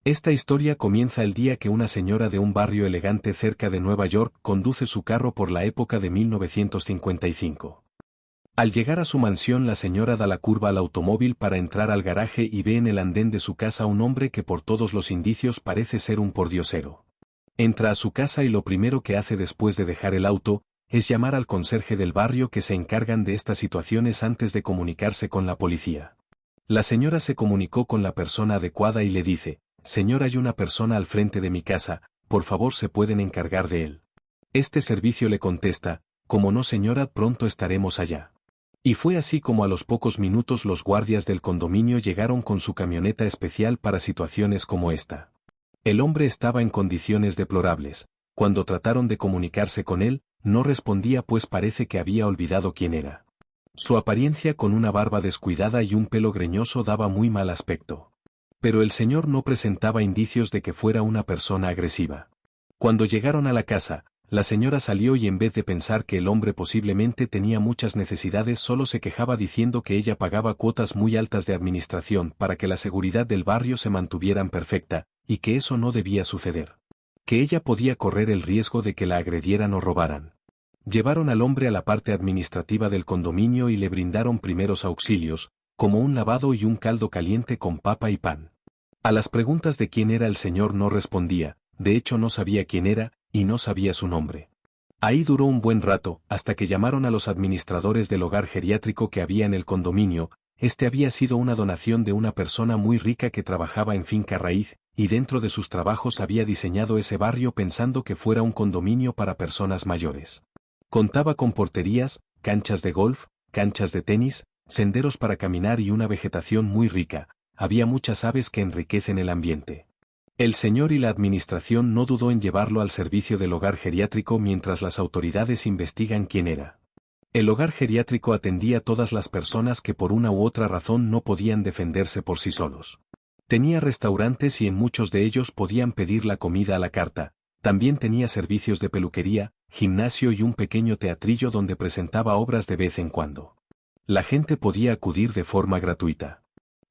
Esta historia comienza el día que una señora de un barrio elegante cerca de Nueva York conduce su carro por la época de 1955. Al llegar a su mansión, la señora da la curva al automóvil para entrar al garaje y ve en el andén de su casa un hombre que por todos los indicios parece ser un pordiosero. Entra a su casa y lo primero que hace después de dejar el auto es llamar al conserje del barrio, que se encargan de estas situaciones antes de comunicarse con la policía. La señora se comunicó con la persona adecuada y le dice: «Señor, hay una persona al frente de mi casa, por favor, ¿se pueden encargar de él?». Este servicio le contesta: «Como no, señora, pronto estaremos allá». Y fue así como a los pocos minutos los guardias del condominio llegaron con su camioneta especial para situaciones como esta. El hombre estaba en condiciones deplorables. Cuando trataron de comunicarse con él, no respondía, pues parece que había olvidado quién era. Su apariencia, con una barba descuidada y un pelo greñoso, daba muy mal aspecto. Pero el señor no presentaba indicios de que fuera una persona agresiva. Cuando llegaron a la casa, la señora salió y, en vez de pensar que el hombre posiblemente tenía muchas necesidades, solo se quejaba diciendo que ella pagaba cuotas muy altas de administración para que la seguridad del barrio se mantuviera perfecta, y que eso no debía suceder. Que ella podía correr el riesgo de que la agredieran o robaran. Llevaron al hombre a la parte administrativa del condominio y le brindaron primeros auxilios, como un lavado y un caldo caliente con papa y pan. A las preguntas de quién era, el señor no respondía, de hecho no sabía quién era, y no sabía su nombre. Ahí duró un buen rato, hasta que llamaron a los administradores del hogar geriátrico que había en el condominio. Este había sido una donación de una persona muy rica que trabajaba en finca raíz, y dentro de sus trabajos había diseñado ese barrio pensando que fuera un condominio para personas mayores. Contaba con porterías, canchas de golf, canchas de tenis, senderos para caminar y una vegetación muy rica. Había muchas aves que enriquecen el ambiente. El señor y la administración no dudó en llevarlo al servicio del hogar geriátrico mientras las autoridades investigan quién era. El hogar geriátrico atendía a todas las personas que por una u otra razón no podían defenderse por sí solos. Tenía restaurantes y en muchos de ellos podían pedir la comida a la carta. También tenía servicios de peluquería, gimnasio y un pequeño teatrillo donde presentaba obras de vez en cuando. La gente podía acudir de forma gratuita.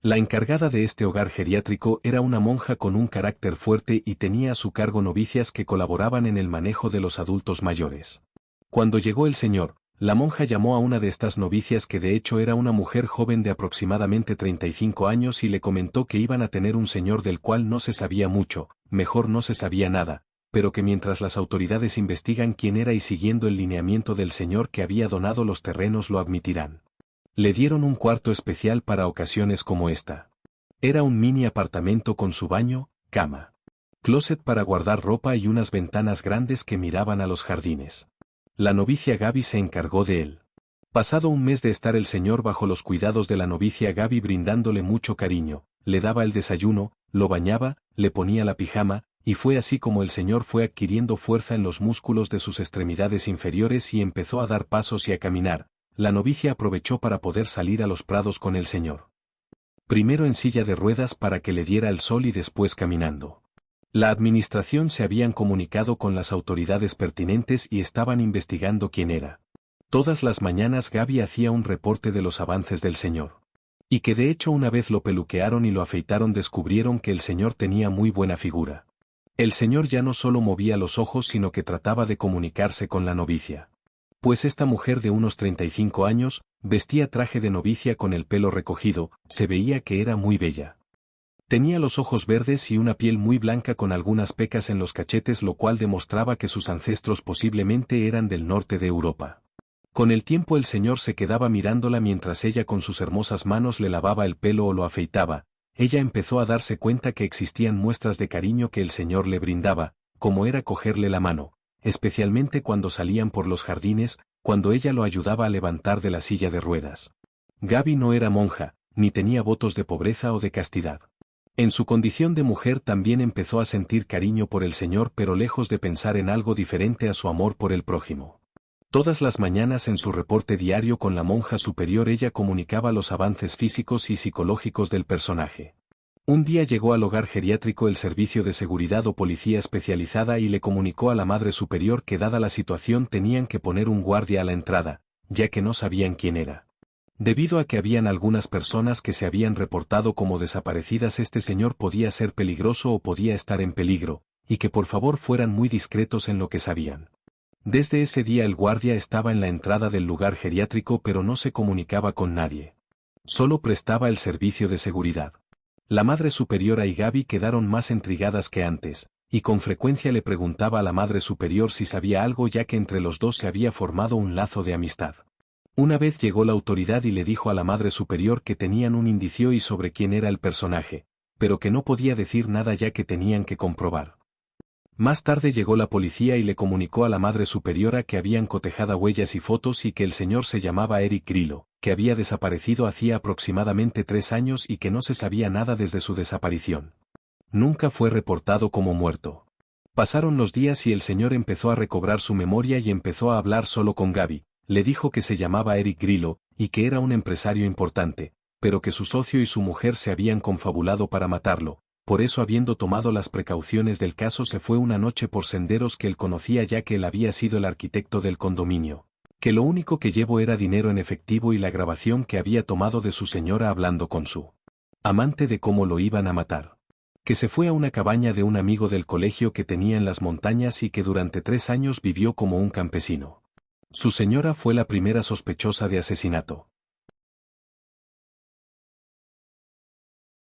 La encargada de este hogar geriátrico era una monja con un carácter fuerte y tenía a su cargo novicias que colaboraban en el manejo de los adultos mayores. Cuando llegó el señor, la monja llamó a una de estas novicias, que de hecho era una mujer joven de aproximadamente 35 años, y le comentó que iban a tener un señor del cual no se sabía mucho, mejor no se sabía nada, pero que mientras las autoridades investigan quién era y siguiendo el lineamiento del señor que había donado los terrenos, lo admitirán. Le dieron un cuarto especial para ocasiones como esta. Era un mini apartamento con su baño, cama, closet para guardar ropa y unas ventanas grandes que miraban a los jardines. La novicia Gaby se encargó de él. Pasado un mes de estar el señor bajo los cuidados de la novicia Gaby, brindándole mucho cariño, le daba el desayuno, lo bañaba, le ponía la pijama, y fue así como el señor fue adquiriendo fuerza en los músculos de sus extremidades inferiores y empezó a dar pasos y a caminar. La novicia aprovechó para poder salir a los prados con el señor. Primero en silla de ruedas para que le diera el sol y después caminando. La administración se habían comunicado con las autoridades pertinentes y estaban investigando quién era. Todas las mañanas Gaby hacía un reporte de los avances del señor. Y que de hecho una vez lo peluquearon y lo afeitaron, descubrieron que el señor tenía muy buena figura. El señor ya no solo movía los ojos, sino que trataba de comunicarse con la novicia. Pues esta mujer de unos 35 años, vestía traje de novicia con el pelo recogido, se veía que era muy bella. Tenía los ojos verdes y una piel muy blanca con algunas pecas en los cachetes, lo cual demostraba que sus ancestros posiblemente eran del norte de Europa. Con el tiempo el señor se quedaba mirándola mientras ella con sus hermosas manos le lavaba el pelo o lo afeitaba. Ella empezó a darse cuenta que existían muestras de cariño que el señor le brindaba, como era cogerle la mano, especialmente cuando salían por los jardines, cuando ella lo ayudaba a levantar de la silla de ruedas. Gaby no era monja, ni tenía votos de pobreza o de castidad. En su condición de mujer también empezó a sentir cariño por el señor, pero lejos de pensar en algo diferente a su amor por el prójimo. Todas las mañanas en su reporte diario con la monja superior ella comunicaba los avances físicos y psicológicos del personaje. Un día llegó al hogar geriátrico el servicio de seguridad o policía especializada y le comunicó a la madre superior que dada la situación tenían que poner un guardia a la entrada, ya que no sabían quién era. Debido a que habían algunas personas que se habían reportado como desaparecidas, este señor podía ser peligroso o podía estar en peligro, y que por favor fueran muy discretos en lo que sabían. Desde ese día el guardia estaba en la entrada del lugar geriátrico pero no se comunicaba con nadie. Solo prestaba el servicio de seguridad. La Madre Superiora y Gaby quedaron más intrigadas que antes, y con frecuencia le preguntaba a la Madre Superior si sabía algo, ya que entre los dos se había formado un lazo de amistad. Una vez llegó la autoridad y le dijo a la Madre Superior que tenían un indicio y sobre quién era el personaje, pero que no podía decir nada ya que tenían que comprobar. Más tarde llegó la policía y le comunicó a la Madre Superiora que habían cotejado huellas y fotos y que el señor se llamaba Eric Grillo, que había desaparecido hacía aproximadamente 3 años y que no se sabía nada desde su desaparición. Nunca fue reportado como muerto. Pasaron los días y el señor empezó a recobrar su memoria y empezó a hablar solo con Gaby. Le dijo que se llamaba Eric Grillo y que era un empresario importante, pero que su socio y su mujer se habían confabulado para matarlo. Por eso, habiendo tomado las precauciones del caso, se fue una noche por senderos que él conocía, ya que él había sido el arquitecto del condominio. Que lo único que llevó era dinero en efectivo y la grabación que había tomado de su señora hablando con su amante de cómo lo iban a matar. Que se fue a una cabaña de un amigo del colegio que tenía en las montañas y que durante 3 años vivió como un campesino. Su señora fue la primera sospechosa de asesinato.